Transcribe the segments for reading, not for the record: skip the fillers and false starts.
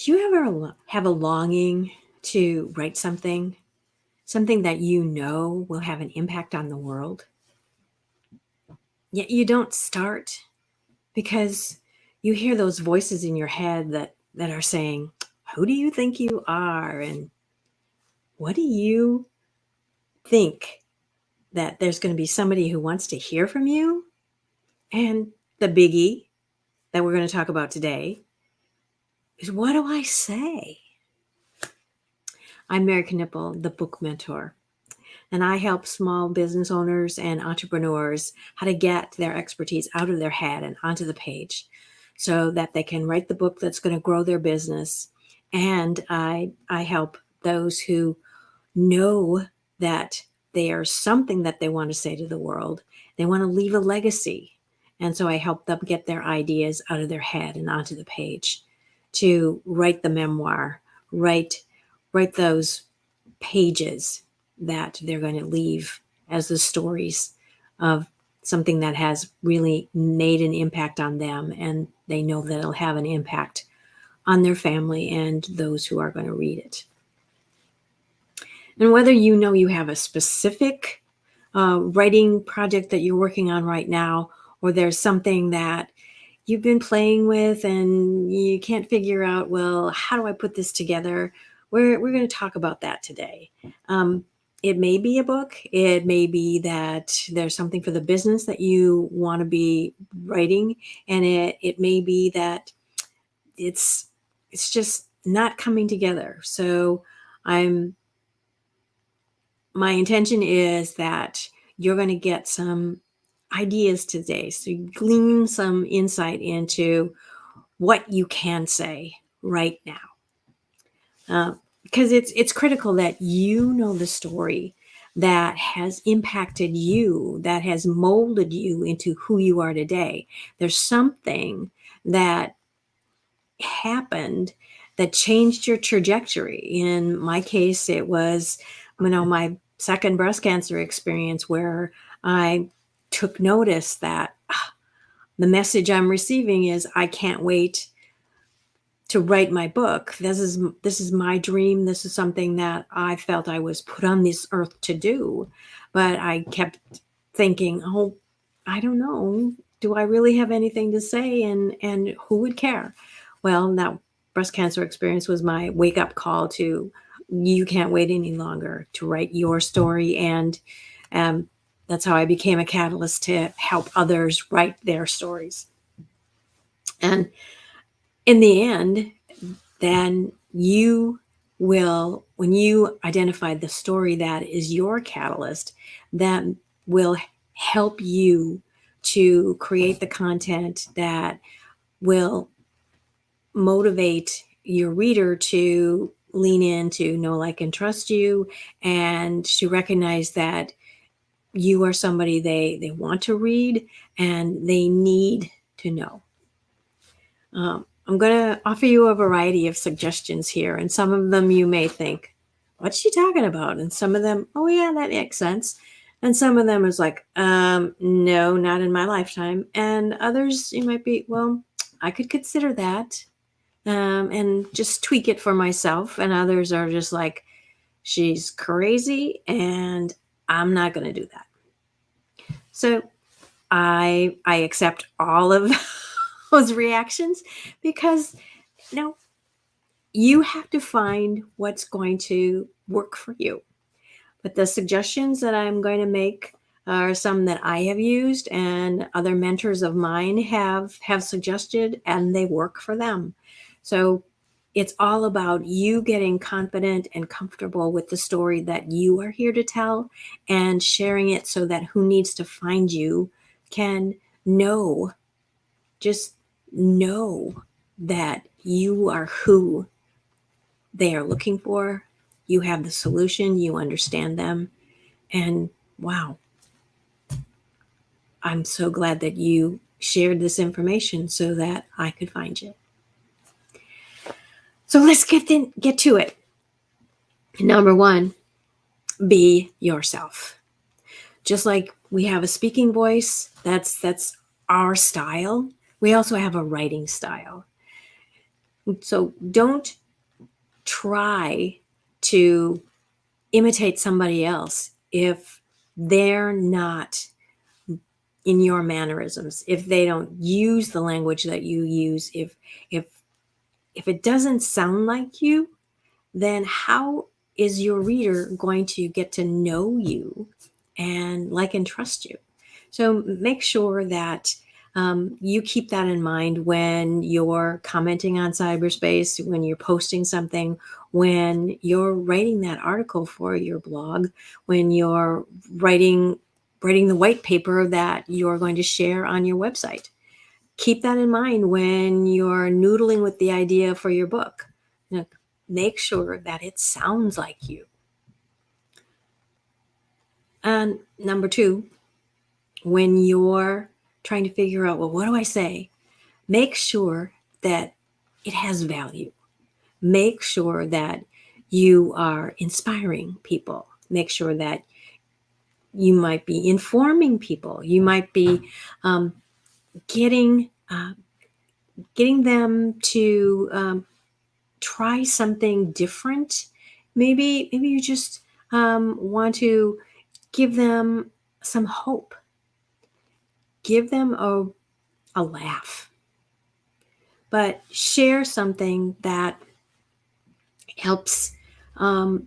Do you ever have a longing to write something that you know will have an impact on the world? Yet you don't start because you hear those voices in your head that are saying, "Who do you think you are?" And what do you think that there's going to be somebody who wants to hear from you? And the biggie that we're going to talk about today is, what do I say? I'm Mary Knipple, the book mentor, and I help small business owners and entrepreneurs how to get their expertise out of their head and onto the page so that they can write the book that's going to grow their business. And I help those who know that there's something that they want to say to the world. They want to leave a legacy. And so I help them get their ideas out of their head and onto the page to write the memoir, write those pages that they're going to leave as the stories of something that has really made an impact on them, and they know that it'll have an impact on their family and those who are going to read it. And whether you know you have a specific writing project that you're working on right now, or there's something that you've been playing with and you can't figure out, well, how do I put this together? We're going to talk about that today. It may be a book. It may be that there's something for the business that you want to be writing. And it may be that it's just not coming together. So my intention is that you're going to get some ideas today. So you glean some insight into what you can say right now. Because it's critical that you know the story that has impacted you, that has molded you into who you are today. There's something that happened that changed your trajectory. In my case, it was, my second breast cancer experience, where I took notice that the message I'm receiving is, I can't wait to write my book. This is my dream. This is something that I felt I was put on this earth to do. But I kept thinking, oh, I don't know. Do I really have anything to say? And who would care? Well, that breast cancer experience was my wake-up call to, you can't wait any longer to write your story. And that's how I became a catalyst to help others write their stories. And in the end, then you will, when you identify the story that is your catalyst, that will help you to create the content that will motivate your reader to lean in, to know, like, and trust you, and to recognize that you are somebody they want to read and they need to know. I'm going to offer you a variety of suggestions here, and some of them you may think, what's she talking about? And some of them, oh yeah, that makes sense. And some of them is like, no, not in my lifetime. And others, you might be, well, I could consider that and just tweak it for myself. And others are just like, she's crazy and I'm not going to do that. So I accept all of those reactions, because you have to find what's going to work for you. But the suggestions that I'm going to make are some that I have used and other mentors of mine have suggested, and they work for them. So it's all about you getting confident and comfortable with the story that you are here to tell, and sharing it so that who needs to find you can know, just know that you are who they are looking for. You have the solution, you understand them, and wow, I'm so glad that you shared this information so that I could find you. So let's get to it. Number one, be yourself. Just like we have a speaking voice, that's our style. We also have a writing style. So don't try to imitate somebody else if they're not in your mannerisms, if they don't use the language that you use, if if it doesn't sound like you, then how is your reader going to get to know you and like and trust you? So make sure that you keep that in mind when you're commenting on cyberspace, when you're posting something, when you're writing that article for your blog, when you're writing the white paper that you're going to share on your website. Keep that in mind when you're noodling with the idea for your book. You know, make sure that it sounds like you. And number two, when you're trying to figure out, well, what do I say? Make sure that it has value. Make sure that you are inspiring people. Make sure that you might be informing people. You might be um, getting getting them to try something different. Maybe you just want to give them some hope. Give them a laugh, but share something that helps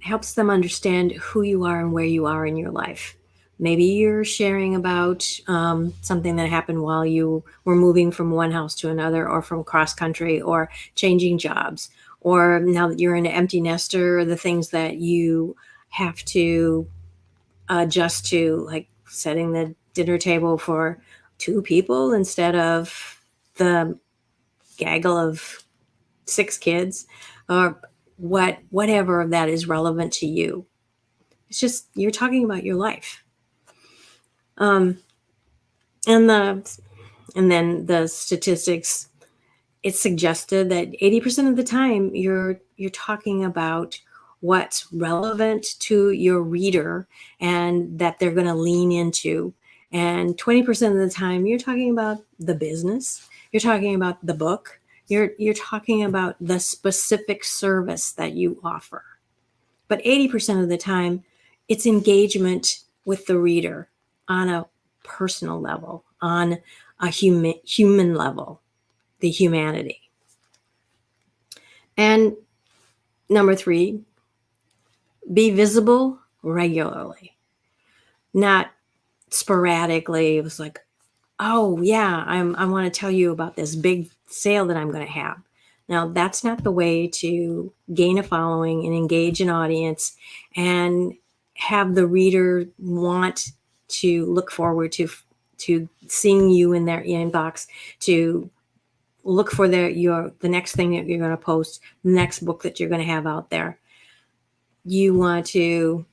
helps them understand who you are and where you are in your life. Maybe you're sharing about something that happened while you were moving from one house to another, or from cross country, or changing jobs, or now that you're an empty nester, the things that you have to adjust to, like setting the dinner table for two people instead of the gaggle of six kids, or whatever that is relevant to you. It's just you're talking about your life. Um, and then the statistics, it's suggested that 80% of the time you're talking about what's relevant to your reader and that they're going to lean into. And 20% of the time you're talking about the business, you're talking about the book, you're talking about the specific service that you offer. But 80% of the time it's engagement with the reader on a personal level, on a human level, the humanity. And number three, be visible regularly, not sporadically. It was like, oh yeah, I want to tell you about this big sale that I'm going to have. Now that's not the way to gain a following and engage an audience and have the reader want to look forward to seeing you in their inbox, to look for the next thing that you're going to post, the next book that you're going to have out there. You want to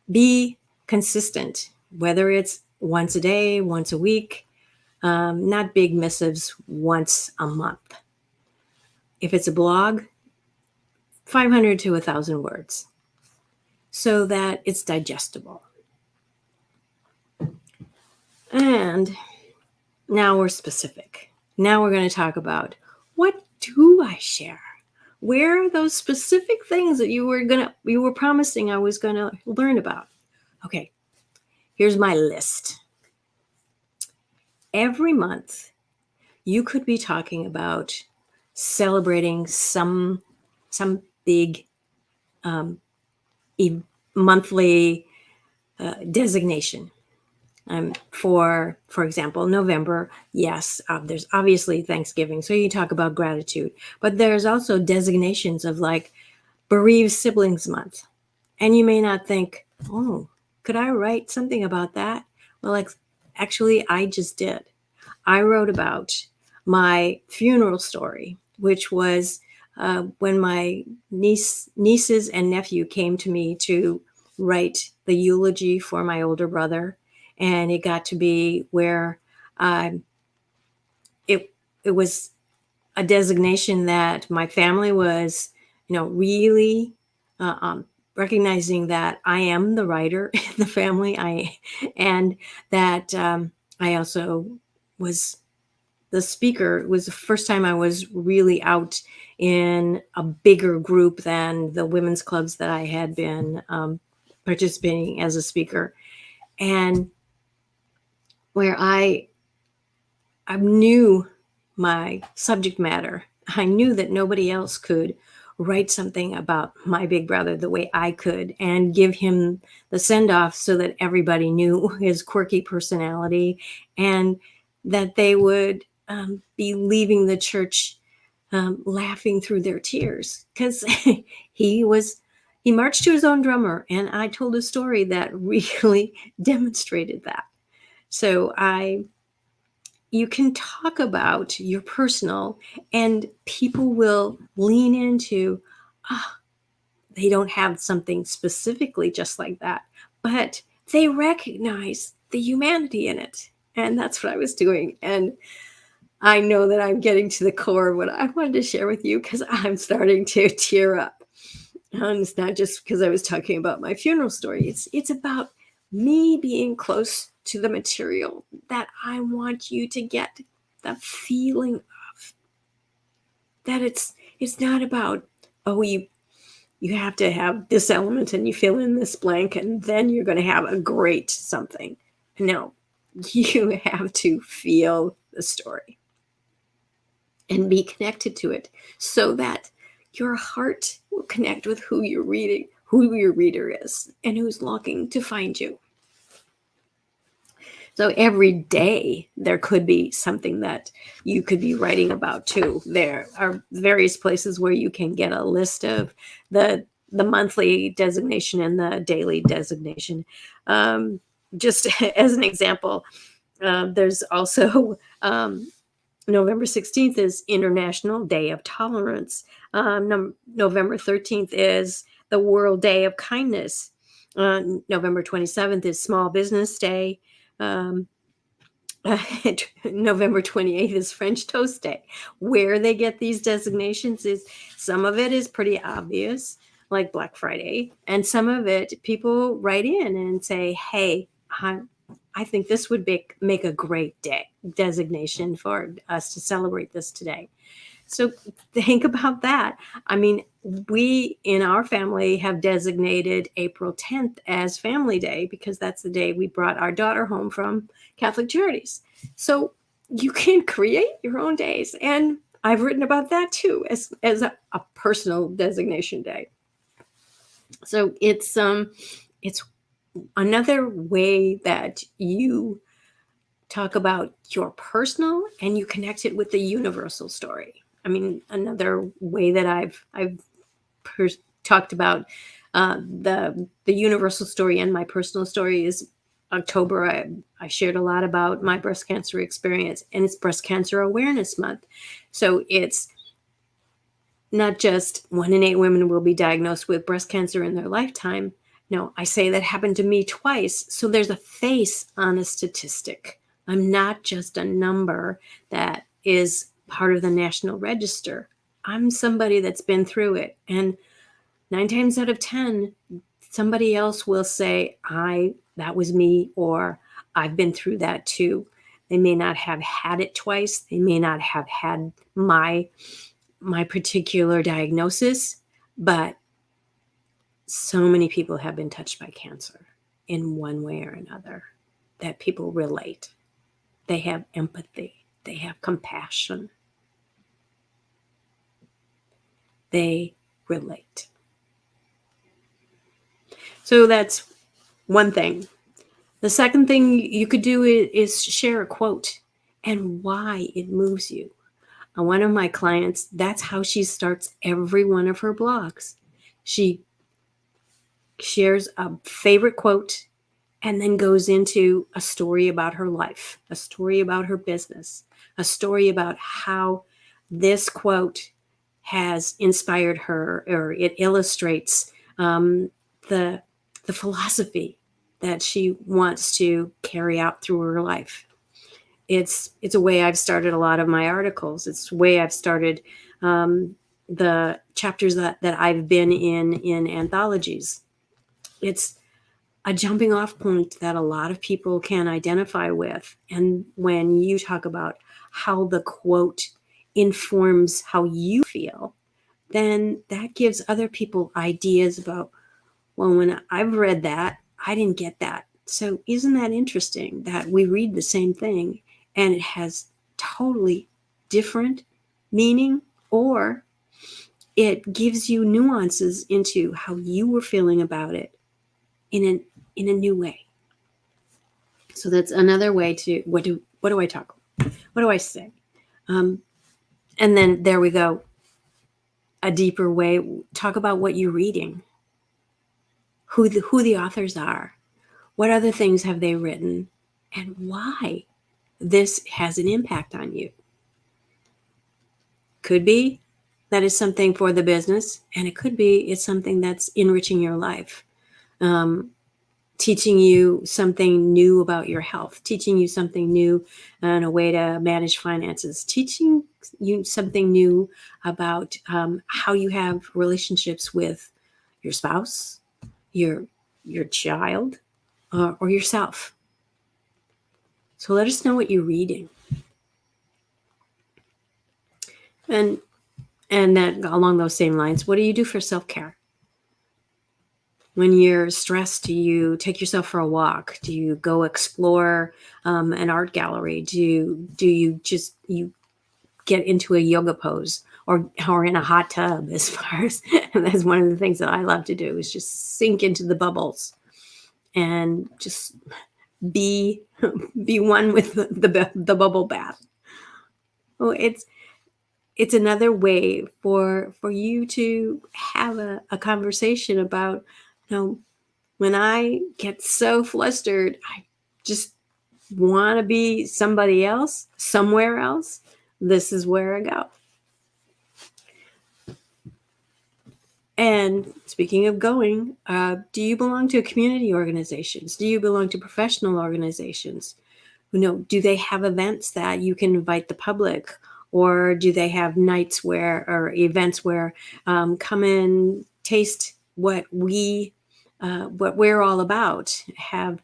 be consistent, whether it's once a day, once a week, not big missives once a month. If it's a blog, 500 to 1,000 words, so that it's digestible. And now we're specific. Now we're going to talk about, what do I share? Where are those specific things that you were promising I was gonna learn about? Okay, here's my list. Every month, you could be talking about celebrating some big monthly designation. For example, November, yes, there's obviously Thanksgiving, so you talk about gratitude, but there's also designations of like bereaved siblings month. And you may not think, oh, could I write something about that? Well, like, actually, I just did. I wrote about my funeral story, which was when my nieces and nephew came to me to write the eulogy for my older brother. And it got to be where it was a designation that my family was, really recognizing that I am the writer in the family. And that I also was the speaker. It was the first time I was really out in a bigger group than the women's clubs that I had been participating as a speaker, and where I knew my subject matter. I knew that nobody else could write something about my big brother the way I could and give him the send off so that everybody knew his quirky personality, and that they would be leaving the church laughing through their tears because he was. He marched to his own drummer, and I told a story that really demonstrated that. So you can talk about your personal, and people will lean into, ah, they don't have something specifically just like that, but they recognize the humanity in it. And that's what I was doing. And I know that I'm getting to the core of what I wanted to share with you because I'm starting to tear up. And it's not just because I was talking about my funeral story. It's about me being close to the material that I want you to get the feeling of, that it's not about, oh, you have to have this element and you fill in this blank and then you're going to have a great something. No, you have to feel the story and be connected to it so that your heart will connect with who you're reading, who your reader is, and who's longing to find you. So every day there could be something that you could be writing about too. There are various places where you can get a list of the monthly designation and the daily designation. Just as an example, there's also November 16th is International Day of Tolerance. November 13th is the World Day of Kindness. November 27th is Small Business Day. Um, November 28th is French Toast Day. Where they get these designations is, some of it is pretty obvious, like Black Friday, and some of it people write in and say, hey, I think this would make a great day designation for us to celebrate this today. So think about that. I mean, we in our family have designated April 10th as Family Day because that's the day we brought our daughter home from Catholic Charities. So you can create your own days. And I've written about that too as a personal designation day. So it's another way that you talk about your personal and you connect it with the universal story. I mean, another way that I've talked about the universal story and my personal story is October. I shared a lot about my breast cancer experience, and it's Breast Cancer Awareness Month. So it's not just 1 in 8 women will be diagnosed with breast cancer in their lifetime. No, I say that happened to me twice. So there's a face on a statistic. I'm not just a number that is part of the National Register. I'm somebody that's been through it. And 9 times out of 10, somebody else will say, that was me, or I've been through that too. They may not have had it twice. They may not have had my particular diagnosis, but so many people have been touched by cancer in one way or another that people relate. They have empathy. They have compassion. They relate. So that's one thing. The second thing you could do is share a quote and why it moves you. One of my clients, that's how she starts every one of her blogs. She shares a favorite quote and then goes into a story about her life, a story about her business, a story about how this quote has inspired her, or it illustrates the philosophy that she wants to carry out through her life. It's a way I've started a lot of my articles. It's a way I've started the chapters that I've been in anthologies. It's a jumping off point that a lot of people can identify with. And when you talk about how the quote informs how you feel, then that gives other people ideas about, well, when I've read that, I didn't get that. So isn't that interesting that we read the same thing and it has totally different meaning, or it gives you nuances into how you were feeling about it in a new way. So that's another way to what do I talk? What do I say? Um, and then there we go. A deeper way. Talk about what you're reading. Who the authors are. What other things have they written, and why this has an impact on you? Could be that is something for the business, and it could be it's something that's enriching your life. Um, Teaching you something new about your health, teaching you something new and a way to manage finances, teaching you something new about how you have relationships with your spouse, your your child, or yourself. So let us know what you're reading, and that along those same lines, what do you do for self-care? When you're stressed, do you take yourself for a walk? Do you go explore an art gallery? Do you just you get into a yoga pose, or in a hot tub? As far as that's one of the things that I love to do, is just sink into the bubbles and just be be one with the bubble bath. Well, it's another way for you to have a conversation about, you know, when I get so flustered, I just want to be somebody else, somewhere else. This is where I go. And speaking of going, do you belong to community organizations? Do you belong to professional organizations? Do they have events that you can invite the public, or do they have nights where, or events where, come and taste what we're all about? Have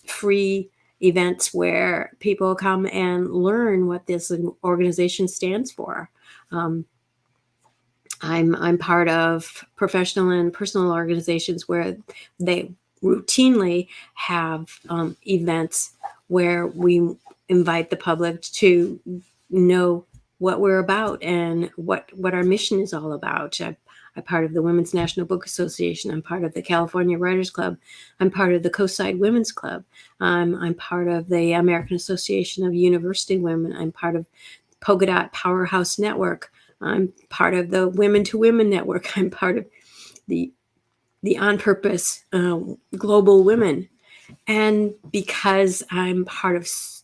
free events where people come and learn what this organization stands for. Um, I'm part of professional and personal organizations where they routinely have events where we invite the public to know what we're about and what our mission is all about. I'm part of the Women's National Book Association. I'm part of the California Writers Club. I'm part of the Coastside Women's Club. I'm part of the American Association of University Women. I'm part of Polka Dot Powerhouse Network. I'm part of the Women to Women Network. I'm part of the On Purpose Global Women. And because I'm part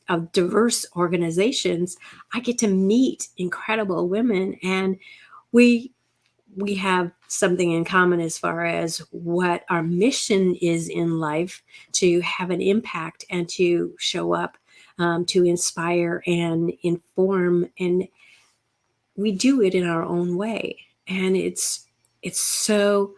of diverse organizations, I get to meet incredible women, and we we have something in common as far as what our mission is in life: to have an impact and to show up, to inspire and inform, and we do it in our own way. And it's so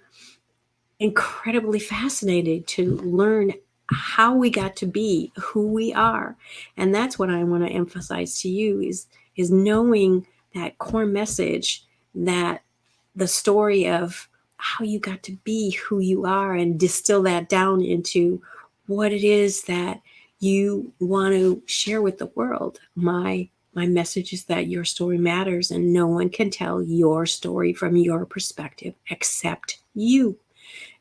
incredibly fascinating to learn how we got to be who we are. And that's what I want to emphasize to you, is knowing that core message, that the story of how you got to be who you are, and distill that down into what it is that you want to share with the world. My message is that your story matters, and no one can tell your story from your perspective except you.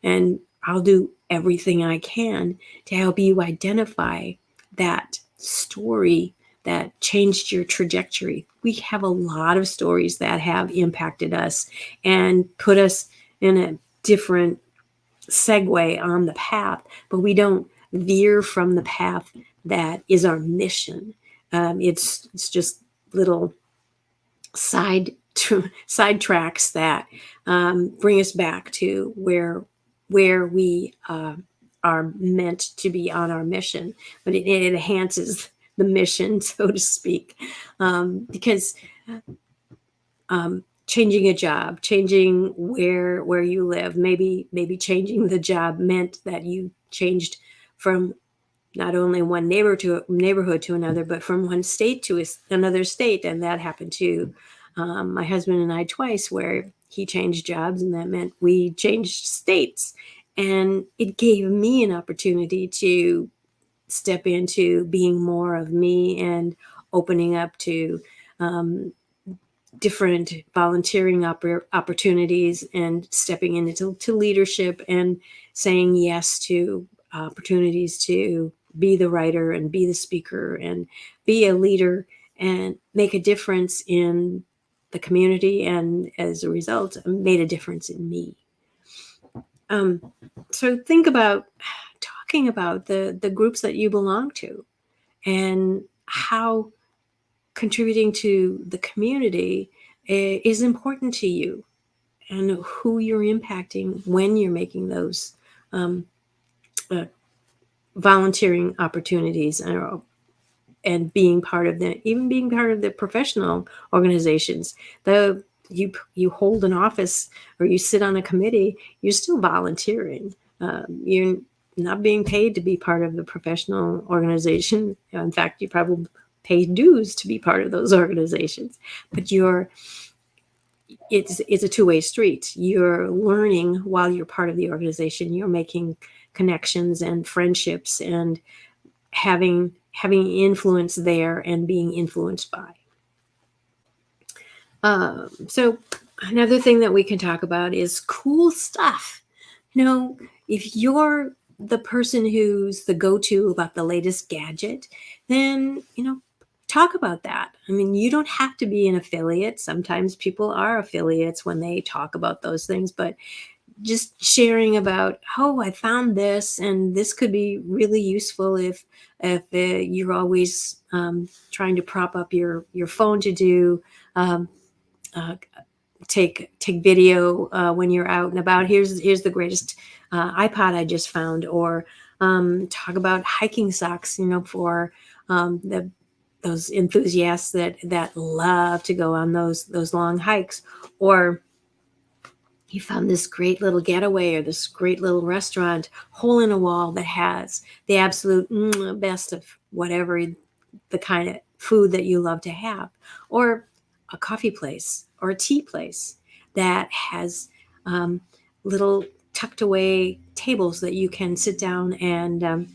And I'll do everything I can to help you identify that story that changed your trajectory. We have a lot of stories that have impacted us and put us in a different segue on the path, but we don't veer from the path that is our mission. It's just little side tracks that bring us back to where we are meant to be on our mission, but it enhances the mission, so to speak, because changing a job, changing where you live, maybe changing the job meant that you changed from not only one neighborhood to another, but from one state to another state. And that happened to my husband and I twice, where he changed jobs, and that meant we changed states. And it gave me an opportunity to step into being more of me and opening up to um, different volunteering opportunities, and stepping into leadership, and saying yes to opportunities to be the writer and be the speaker and be a leader and make a difference in the community, and as a result made a difference in me. um, so think about talking about the groups that you belong to, and how contributing to the community is important to you, and who you're impacting when you're making those um, uh, volunteering opportunities, and being part of even being part of the professional organizations. The you hold an office, or you sit on a committee, you're still volunteering. You're not being paid to be part of the professional organization. In fact, you probably pay dues to be part of those organizations, but it's a two-way street. You're learning while you're part of the organization. You're making connections and friendships, and having influence there, and being influenced by. So another thing that we can talk about is cool stuff. If you're the person who's the go-to about the latest gadget, then talk about that. I mean, you don't have to be an affiliate. Sometimes people are affiliates when they talk about those things, but just sharing about, oh, I found this, and this could be really useful if you're always trying to prop up your phone to do um, uh, take video when you're out and about. Here's the greatest iPod I just found. Or talk about hiking socks, for those enthusiasts that love to go on those long hikes. Or he found this great little getaway, or this great little restaurant hole in a wall that has the absolute best of whatever the kind of food that you love to have. Or a coffee place or a tea place that has um, little tucked away tables that you can sit down and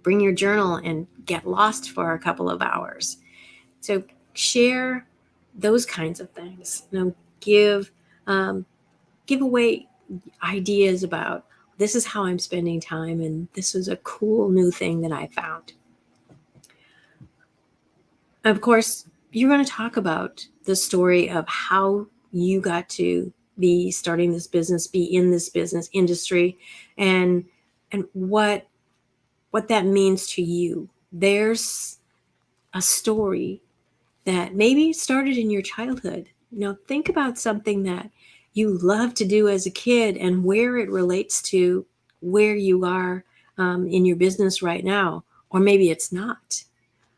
bring your journal and get lost for a couple of hours. So share those kinds of things. Give um, give away ideas about, this is how I'm spending time, and this is a cool new thing that I found. Of course, you're going to talk about the story of how you got to be starting this business, be in this business industry, and what that means to you. There's a story that maybe started in your childhood. Think about something that you love to do as a kid, and where it relates to where you are in your business right now. Or maybe it's not.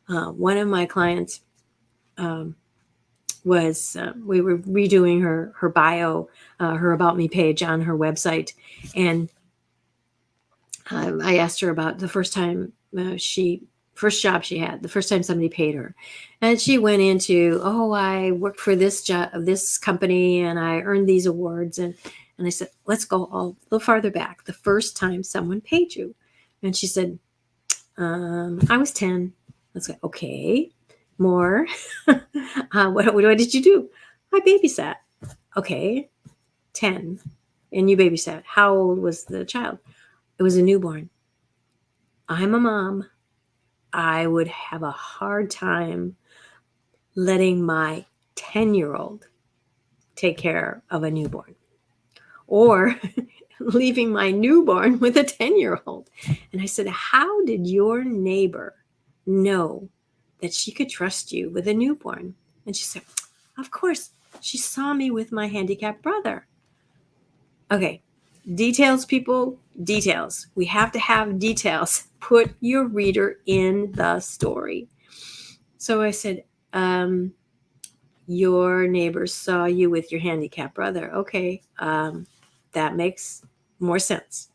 One of my clients um, was we were redoing her bio, her About Me page on her website, and I asked her about the first time first job she had, the first time somebody paid her. And she went into, oh, I worked for this company, and I earned these awards. And I said, let's go a little farther back. The first time someone paid you. And she said, I was 10. I was like, okay, more. What did you do? I babysat. Okay, 10. And you babysat. How old was the child? It was a newborn. I'm a mom. I would have a hard time letting my 10-year-old take care of a newborn, or leaving my newborn with a 10-year-old. And I said, how did your neighbor know that she could trust you with a newborn? And she said, of course, she saw me with my handicapped brother. Okay, details, people, details. We have to have details. Put your reader in the story. So I said, your neighbor saw you with your handicapped brother. Okay, that makes more sense.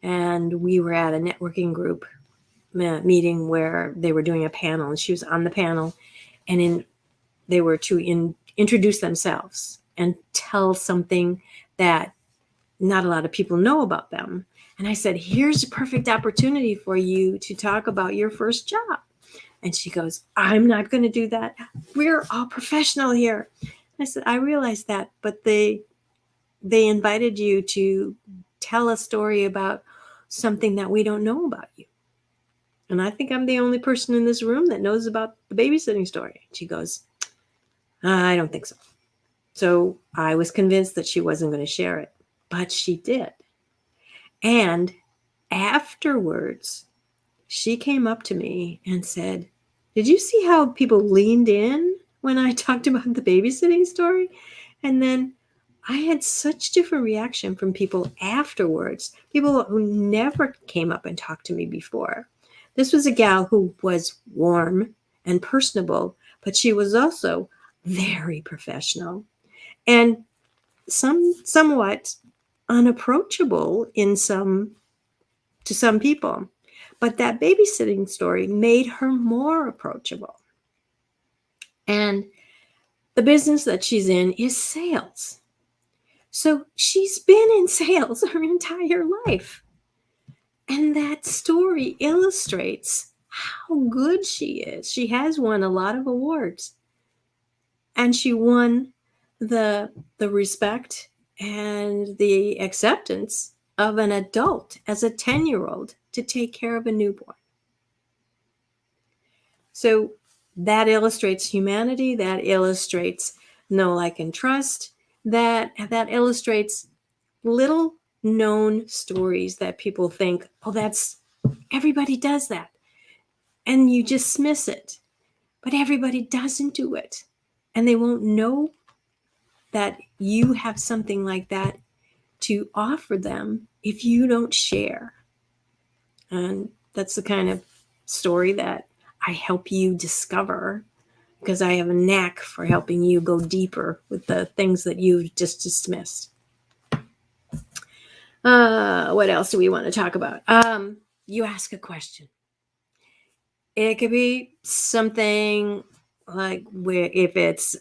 and we were at a networking group meeting where they were doing a panel, and she was on the panel, and they were to introduce themselves and tell something that not a lot of people know about them. And I said, here's a perfect opportunity for you to talk about your first job. And she goes, I'm not going to do that. We're all professional here. I said, I realize that, but they invited you to tell a story about something that we don't know about you. And I think I'm the only person in this room that knows about the babysitting story. She goes, I don't think so. So I was convinced that she wasn't going to share it, but she did. And afterwards, she came up to me and said, did you see how people leaned in when I talked about the babysitting story? And then I had such different reaction from people afterwards, people who never came up and talked to me before. This was a gal who was warm and personable, but she was also very professional and somewhat unapproachable to some people. But that babysitting story made her more approachable. And the business that she's in is sales. So she's been in sales her entire life. And that story illustrates how good she is. She has won a lot of awards. And she won the respect and the acceptance of an adult as a 10-year-old to take care of a newborn. So that illustrates humanity, that illustrates know, like, and trust, that illustrates little known stories that people think, oh, that's everybody does that. And you dismiss it. But everybody doesn't do it. And they won't know that you have something like that to offer them if you don't share. And that's the kind of story that I help you discover, because I have a knack for helping you go deeper with the things that you've just dismissed. What else do we want to talk about? You ask a question. It could be something like, where if it's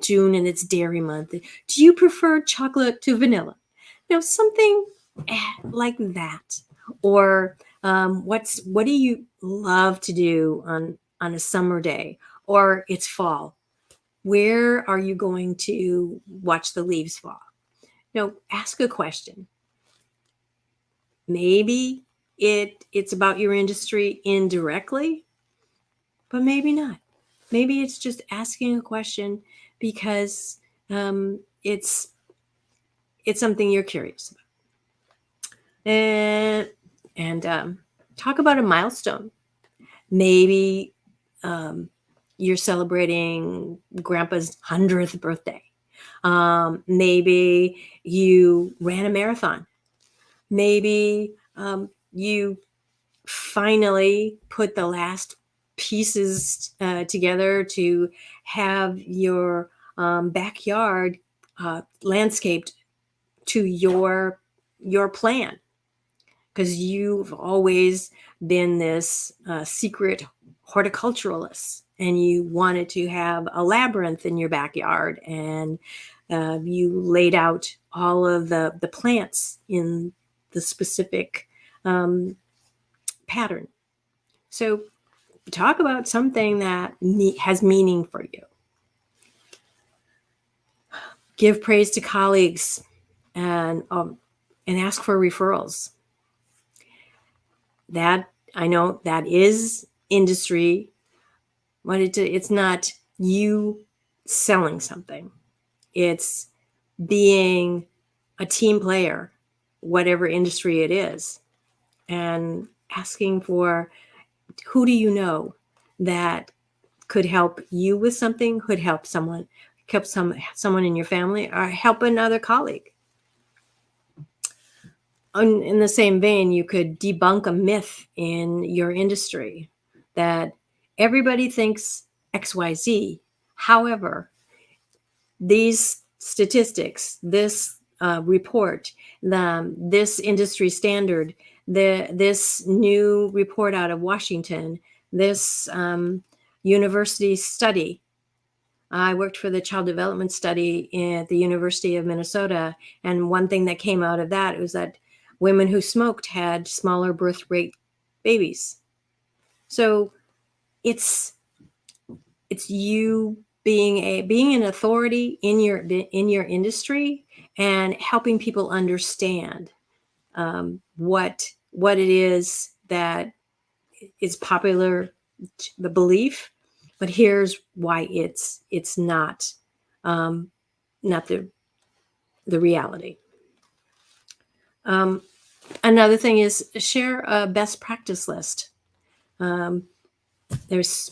June and it's dairy month, do you prefer chocolate to vanilla? Something like that. Or what do you love to do on a summer day? Or it's fall. Where are you going to watch the leaves fall? Ask a question. Maybe it's about your industry indirectly, but maybe not. Maybe it's just asking a question because it's something you're curious about. And talk about a milestone. Maybe you're celebrating Grandpa's 100th birthday. Maybe you ran a marathon. Maybe you finally put the last pieces together to have your backyard landscaped to your plan, because you've always been this secret horticulturalist, and you wanted to have a labyrinth in your backyard, and you laid out all of the plants in the specific pattern. So talk about something that has meaning for you. Give praise to colleagues and ask for referrals. That, I know, that is industry, but it's not you selling something. It's being a team player, whatever industry it is, and asking for, who do you know that could help you with something, could help someone in your family, or help another colleague. In the same vein, you could debunk a myth in your industry that everybody thinks XYZ. However, these statistics, this report, this industry standard this new report out of Washington, this university study. I worked for the child development study at the University of Minnesota, and one thing that came out of that was that women who smoked had smaller birth rate babies. So it's you being an authority in your industry and helping people understand what it is that is popular, the belief, but here's why it's not not the reality. Another thing is share a best practice list. There's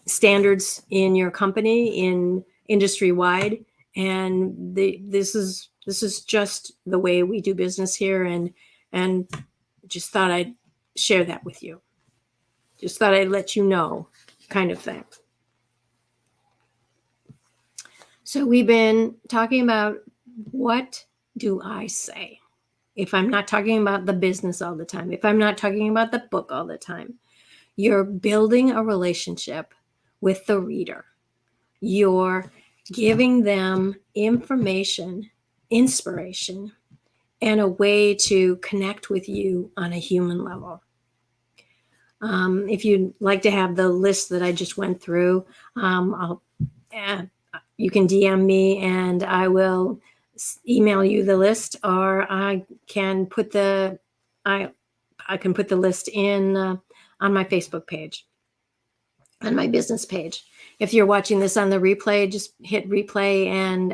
standards in your company, in industry wide, and this is just the way we do business here, and just thought I'd share that with you. Just thought I'd let you know, kind of thing. So we've been talking about, what do I say if I'm not talking about the business all the time, if I'm not talking about the book all the time. You're building a relationship with the reader. You're giving them information, inspiration, and a way to connect with you on a human level. If you'd like to have the list that I just went through, you can DM me and I will email you the list, or I can put the list in on my Facebook page, on my business page. If you're watching this on the replay, just hit replay and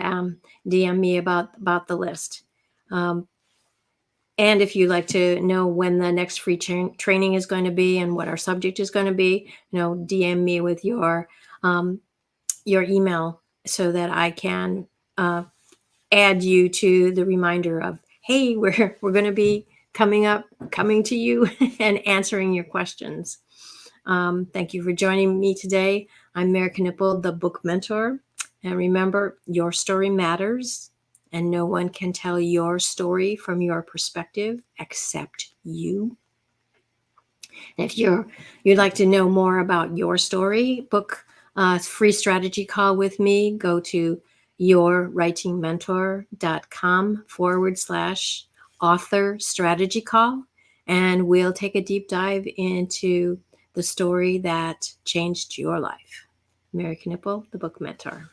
DM me about the list. And if you'd like to know when the next free training is going to be and what our subject is going to be, DM me with your email so that I can add you to the reminder of, hey, we're going to be coming to you and answering your questions. Thank you for joining me today. I'm Mary Knipple, the book mentor. And remember, your story matters, and no one can tell your story from your perspective except you. And if you'd like to know more about your story, book a free strategy call with me. Go to yourwritingmentor.com/author strategy call, and we'll take a deep dive into the story that changed your life. Mary Knipple, the book mentor.